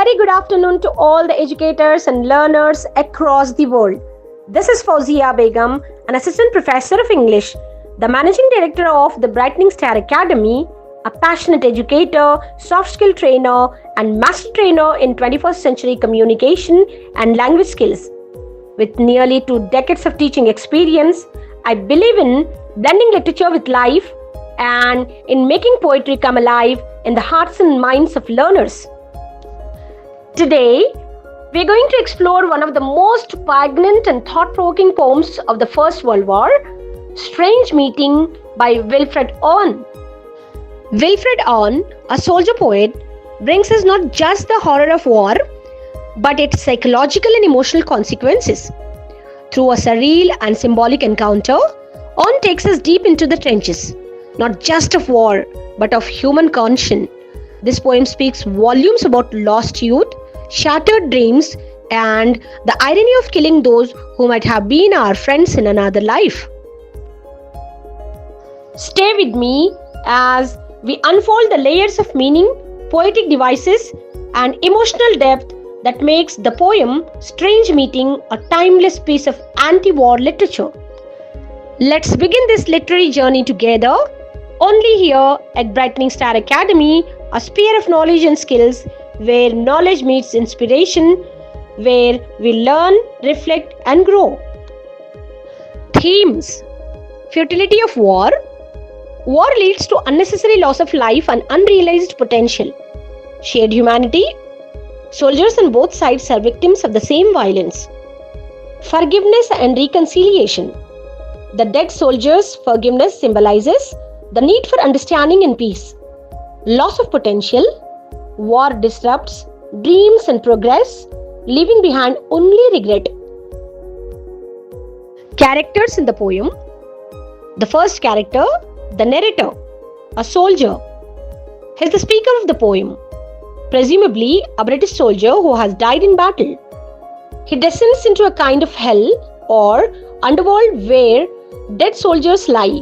very good afternoon to all the educators and learners across the world. This is Fauzia Begum, an assistant professor of English, the managing director of the Brightening Star Academy, a passionate educator, soft skill trainer, and master trainer in 21st century communication and language skills. With nearly 2 decades of teaching experience, I believe in blending literature with life and in making poetry come alive in the hearts and minds of learners. Today, we're going to explore one of the most poignant and thought-provoking poems of the First World War, Strange Meeting by Wilfred Owen. Wilfred Owen, a soldier poet, brings us not just the horror of war, but its psychological and emotional consequences. Through a surreal and symbolic encounter, Owen takes us deep into the trenches, not just of war, but of human conscience. This poem speaks volumes about lost youth, shattered dreams, and the irony of killing those who might have been our friends in another life. Stay with me as we unfold the layers of meaning, poetic devices, and emotional depth that makes the poem Strange Meeting a timeless piece of anti-war literature. Let's begin this literary journey together, only here at Brightening Star Academy, a sphere of knowledge and skills where knowledge meets inspiration, where we learn, reflect, and grow. Themes: futility of war. War leads to unnecessary loss of life and unrealized potential. Shared humanity. Soldiers on both sides are victims of the same violence. Forgiveness and reconciliation. The dead soldier's forgiveness symbolizes the need for understanding and peace. Loss of potential. War disrupts dreams and progress, leaving behind only regret. Characters in the poem. The first character, the narrator, a soldier. He is the speaker of the poem, presumably a British soldier who has died in battle. He descends into a kind of hell or underworld where dead soldiers lie.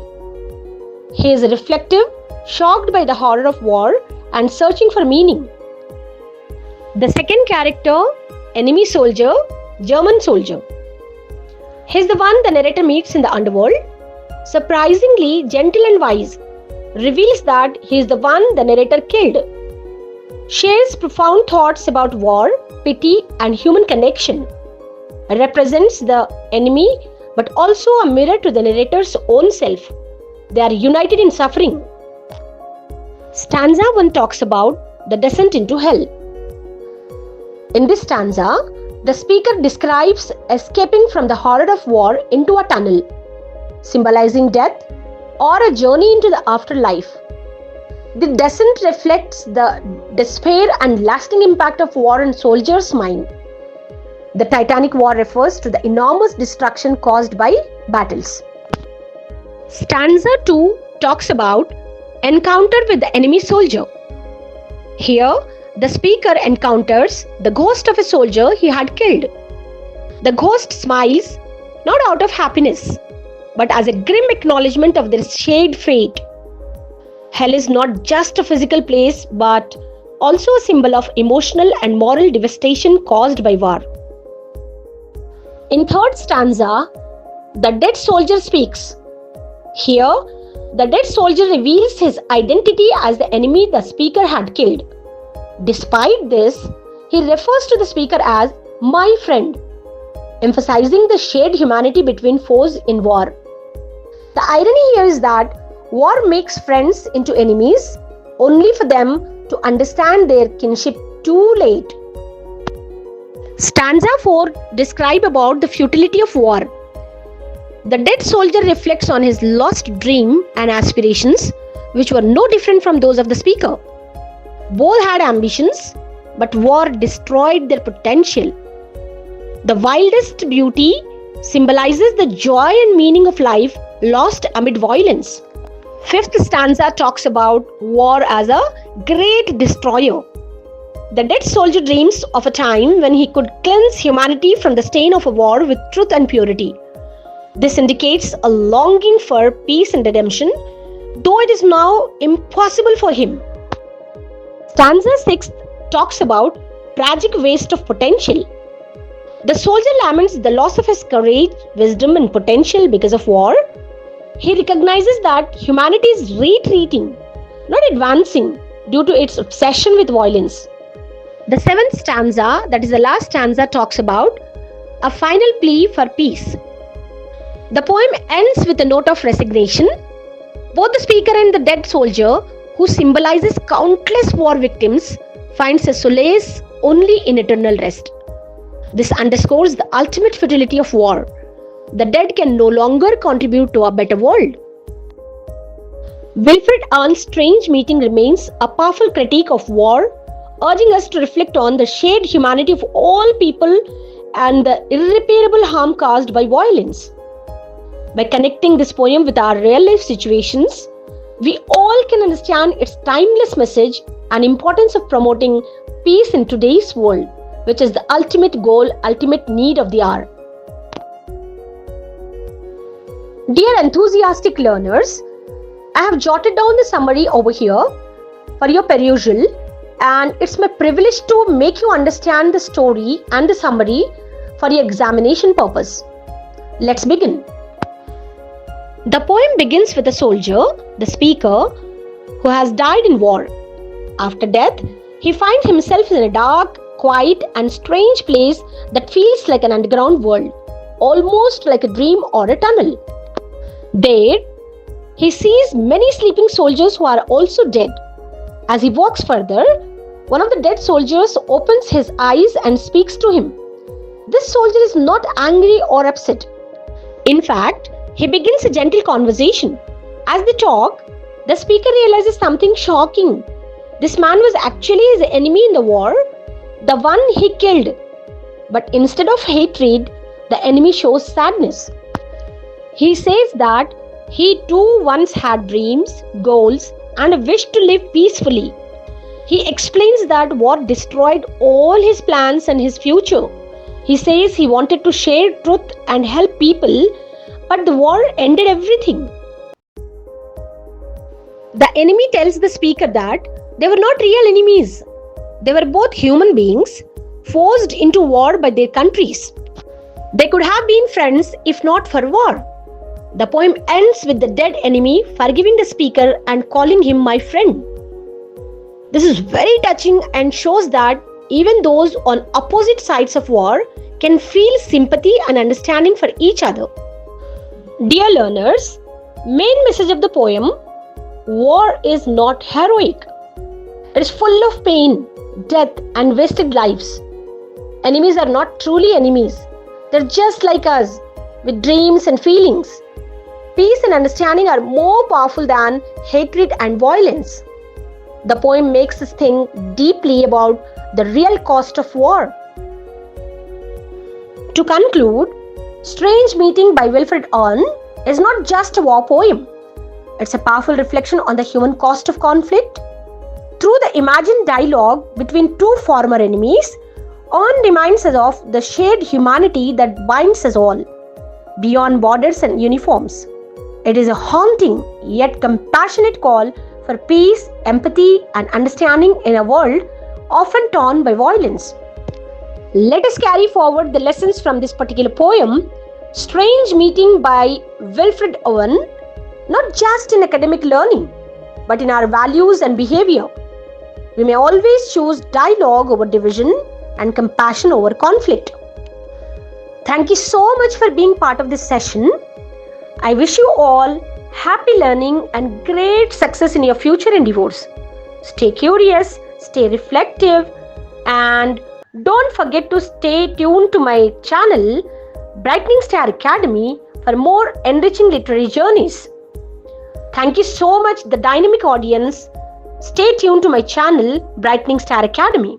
He is reflective, shocked by the horror of war and searching for meaning. The second character, enemy soldier, German soldier. He is the one the narrator meets in the underworld. Surprisingly gentle and wise, reveals that he is the one the narrator killed. Shares profound thoughts about war, pity, and human connection. Represents the enemy, but also a mirror to the narrator's own self. They are united in suffering. Stanza 1 talks about the descent into hell. In this stanza, the speaker describes escaping from the horror of war into a tunnel, symbolizing death or a journey into the afterlife. The descent reflects the despair and lasting impact of war on soldiers' mind. The Titanic War refers to the enormous destruction caused by battles. Stanza 2 talks about encounter with the enemy soldier. Here, the speaker encounters the ghost of a soldier he had killed. The ghost smiles, not out of happiness, but as a grim acknowledgement of their shared fate. Hell is not just a physical place, but also a symbol of emotional and moral devastation caused by war. In third stanza, the dead soldier speaks. Here, the dead soldier reveals his identity as the enemy the speaker had killed. Despite this, he refers to the speaker as my friend, emphasizing the shared humanity between foes in war. The irony here is that war makes friends into enemies, only for them to understand their kinship too late. Stanza 4 describes about the futility of war. The dead soldier reflects on his lost dream and aspirations, which were no different from those of the speaker. Both had ambitions, but war destroyed their potential. The wildest beauty symbolizes the joy and meaning of life lost amid violence. Fifth stanza talks about war as a great destroyer. The dead soldier dreams of a time when he could cleanse humanity from the stain of a war with truth and purity. This indicates a longing for peace and redemption, though it is now impossible for him. Stanza 6 talks about tragic waste of potential. The soldier laments the loss of his courage, wisdom, and potential because of war. He recognizes that humanity is retreating, not advancing, due to its obsession with violence. The seventh stanza, that is the last stanza, talks about a final plea for peace. The poem ends with a note of resignation. Both the speaker and the dead soldier, who symbolizes countless war victims, finds a solace only in eternal rest. This underscores the ultimate futility of war. The dead can no longer contribute to a better world. Wilfred Owen's strange meeting remains a powerful critique of war, urging us to reflect on the shared humanity of all people and the irreparable harm caused by violence. By connecting this poem with our real life situations, we all can understand its timeless message and importance of promoting peace in today's world, which is the ultimate goal, ultimate need of the hour. Dear enthusiastic learners, I have jotted down the summary over here for your perusal, and it's my privilege to make you understand the story and the summary for your examination purpose. Let's begin. The poem begins with a soldier, the speaker, who has died in war. After death, he finds himself in a dark, quiet, and strange place that feels like an underground world, almost like a dream or a tunnel. There, he sees many sleeping soldiers who are also dead. As he walks further, one of the dead soldiers opens his eyes and speaks to him. This soldier is not angry or upset. In fact, he begins a gentle conversation. As they talk, the speaker realizes something shocking. This man was actually his enemy in the war, the one he killed. But instead of hatred, the enemy shows sadness. He says that he too once had dreams, goals, and a wish to live peacefully. He explains that war destroyed all his plans and his future. He says he wanted to share truth and help people, but the war ended everything. The enemy tells the speaker that they were not real enemies. They were both human beings forced into war by their countries. They could have been friends if not for war. The poem ends with the dead enemy forgiving the speaker and calling him my friend. This is very touching and shows that even those on opposite sides of war can feel sympathy and understanding for each other. Dear learners, main message of the poem: war is not heroic. It is full of pain, death, and wasted lives. Enemies are not truly enemies. They're just like us, with dreams and feelings. Peace and understanding are more powerful than hatred and violence. The poem makes us think deeply about the real cost of war. To conclude, Strange Meeting by Wilfred Owen is not just a war poem. It's a powerful reflection on the human cost of conflict. Through the imagined dialogue between two former enemies, Owen reminds us of the shared humanity that binds us all, beyond borders and uniforms. It is a haunting yet compassionate call for peace, empathy, and understanding in a world often torn by violence. Let us carry forward the lessons from this particular poem, Strange Meeting by Wilfred Owen, not just in academic learning, but in our values and behavior. We may always choose dialogue over division and compassion over conflict. Thank you so much for being part of this session. I wish you all happy learning and great success in your future endeavors. Stay curious, stay reflective, and don't forget to stay tuned to my channel, Brightening Star Academy, for more enriching literary journeys. Thank you so much, the dynamic audience. Stay tuned to my channel, Brightening Star Academy.